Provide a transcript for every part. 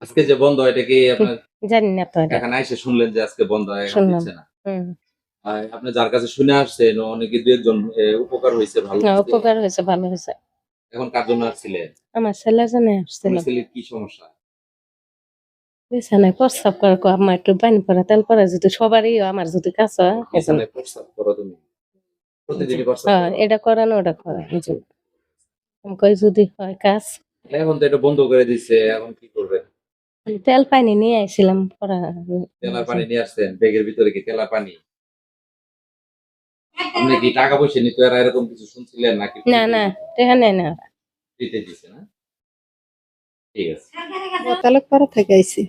আজকে যে বন্ধ এটা কি আপনার জানি না তো এটা। এখানে এসে শুনলেন যে আজকে বন্ধ এখন শুনলাম। দিচ্ছে না? হুম। আপনি যার কাছে শুনে আসছেন অনেকে ২-১ জন উপকার হইছে, ভালো না, হইছে। উপকার হয়েছে, ভালো হয়েছে। এখন কার জন্য আসছিলেন? আমার ছেলের জন্য আপনার আসছিলাম। ছেলের কি সমস্যা? বিছানায় প্রস্রাব করে কয়, আম্মা একটু পানি পড়া, তেল পড়া যদি সবারই হয়, আমার যদি কাছে হয় এজন্য। বিছানায় প্রস্রাব করো তুমি? জি। প্রতিদিনই প্রস্রাব হ্যাঁ, করো? এটা করে না ওটা করে এজন্য। আমি কই যদি হয় কাজ। এখন তো এটা বন্ধ করে দিছে। এখন কি করবেন? তেল পানি নিয়ে আইছিলাম পড়া তেলার পানি নিয়ে আসছেন। ব্যাগের ভিতরে কি তেলার পানি? আপনি কি টাকা পয়সা নিত এরা এরকম কিছু শুনছিলেন নাকি না, ফ্রিতে না, দিত? টাকা নেয় না ওরা। ফ্রিতে দিছে না? ঠিক আছে। তালুকপাড়া থেকে আইছি।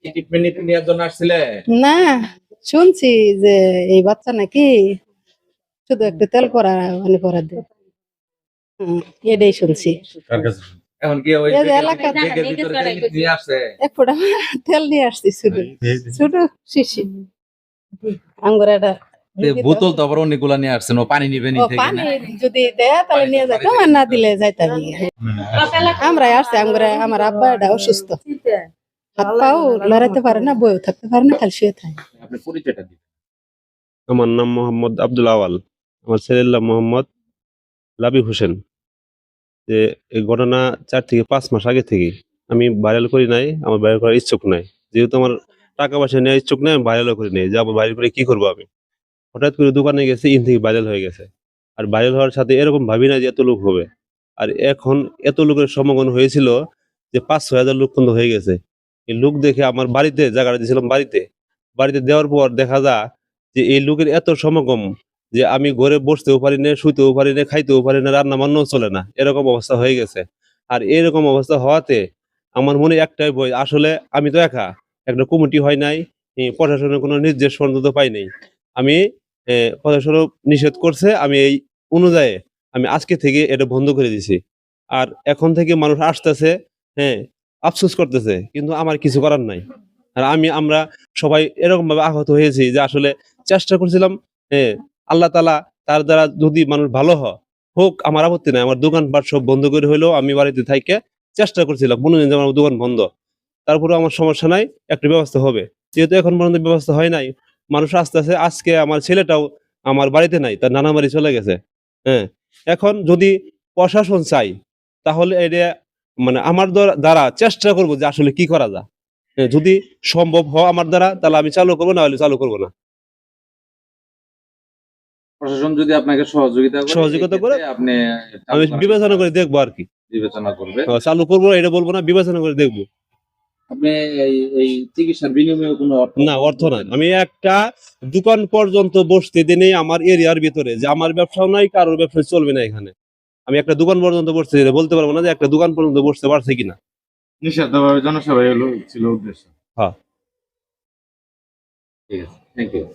কি ট্রিটমেন্ট নিতে নেওয়ার জন্য আসছিলেন? না, শুনছি যে এই বাচ্চা নাকি শুধু একটু তেল পরা পানি পরা দেয়। এটাই শুনছি। কার কাছে? এখন কি ওই এই যে ব্যাগের এলাকা ব্যাগের ভিতরে তেল নিয়ে আসছে? এক ফোঁটা তেল নিয়ে আসছি শুধু ছোট শিশি আঙ্গুর এটা বোতল তো আবার অনেকগুলা নিয়ে আসছেন। ও পানি নিবেন ও থেকে পানি না? যদি দেয় তাহলে নিয়ে যাইতাম আর না দিলে যাইতাম আমরা আসছি আমার আব্বা এটা অসুস্থ হাত পাও লড়াইতে পারে না বইও থাকতে পারে না খালি শুয়ে থাকে। আপনি পরিচয়টা দিন। আমার নাম মোহাম্মদ আব্দুল আওয়াল। আমার ছেলের নাম মোহাম্মদ লাবিব হোসেন। যে এই ঘটনা ৪ থেকে ৫ মাস আগে থেকেই। আমি ভাইরাল করি নাই, আমার ভাইরাল করার ইচ্ছুক নাই। যেহেতু আমার টাকা পয়সা নেওয়ার ইচ্ছুক নাই, আমি ভাইরালও করি নাই। যে আমার ভাইরাল করে কি করবো আমি? হঠাৎ করে দোকানে গেছি, ইন থেকে ভাইরাল হয়ে গেছে। আর ভাইরাল হওয়ার সাথে এরকম ভাবি না যে এত লোক হবে। আর এখন এত লোকের সমাগম হয়েছিল যে ৫-৬ হাজার লোক পর্যন্ত হয়ে গেছে। এই লোক দেখে আমার বাড়িতে জায়গাটা দিয়েছিলাম বাড়িতে। বাড়িতে দেওয়ার পর দেখা যায় যে এই লোকের এত সমাগম যে আমি ঘরে বসতেও পারি না, শুইতেও পারি না, খাইতেও পারি না, রান্না বান্নাও চলে না। এরকম অবস্থা হয়ে গেছে। আর এরকম অবস্থা হওয়াতে আমার মনে একটাই ভয়, আসলে আমি তো একা। একটা কমিটি হয় নাই, প্রশাসনের কোনো নির্দেশ পর্যন্ত পাই নাই। আমি প্রশাসনও নিষেধ করছে, আমি এই অনুযায়ী আমি আজকে থেকে এটা বন্ধ করে দিছি। আর এখন থেকে মানুষ আসতেছে, হ্যাঁ, আফসোস করতেছে, কিন্তু আমার কিছু করার নাই। আর আমরা সবাই এরকম ভাবে আহত হয়েছি যে আসলে চেষ্টা করছিলাম, হ্যাঁ, আল্লাহ তাআলা তার দ্বারা যদি মানুষ ভালো হোক, আমার আপত্তি নাই। আমার দোকানপাট সব বন্ধ করে হইলেও আমি বাড়িতে থাইকা চেষ্টা করছিলাম কোনদিন যেন আমার দোকান বন্ধ। তারপরেও আমার সমস্যা নাই, একটা ব্যবস্থা হবে। যেহেতু এখন পর্যন্ত ব্যবস্থা হয় নাই, মানুষ আসতেছে। আজকে আমার ছেলেটাও আমার বাড়িতে নাই, তার নানা বাড়ি চলে গেছে। হ্যাঁ, এখন যদি প্রশাসন চাই তাহলে এটা মানে আমার দ্বারা চেষ্টা করব যে আসলে কি করা যায়। যদি সম্ভব হয় আমার দ্বারা তাহলে আমি চালু করবো, না হলে চালু করবো না। প্রশাসন যদি আপনাকে সহযোগিতা করে এই সহযোগিতা করে ক্ষেত্রে আপনি চালু আমি করার বিবেচনা চেষ্টা করে দেখবো আর কি। বিবেচনা করবেন। চালু করবো এটা বলবো না, বিবেচনা করে দেখবো। আপনি এই চিকিৎসার বিনিময়ে কোনো অর্থ না, গ্রহণ অর্থ নাই। করবেন না। আমি একটা দোকান পর্যন্ত বসতে দিনে আমার এরিয়ার ভিতরে, যে আমার ব্যবসাও নাই, কারোর ব্যবসা চলবে না এখানে। আমি একটা দোকান পর্যন্ত বসতে দিনে বলতে পারবো না যে একটা দোকান পর্যন্ত বসতে পারছে কিনা। নিঃস্বার্থভাবে জনসেবাই ছিল উদ্দেশ্য। হ্যাঁ। ঠিক আছে। Thank you.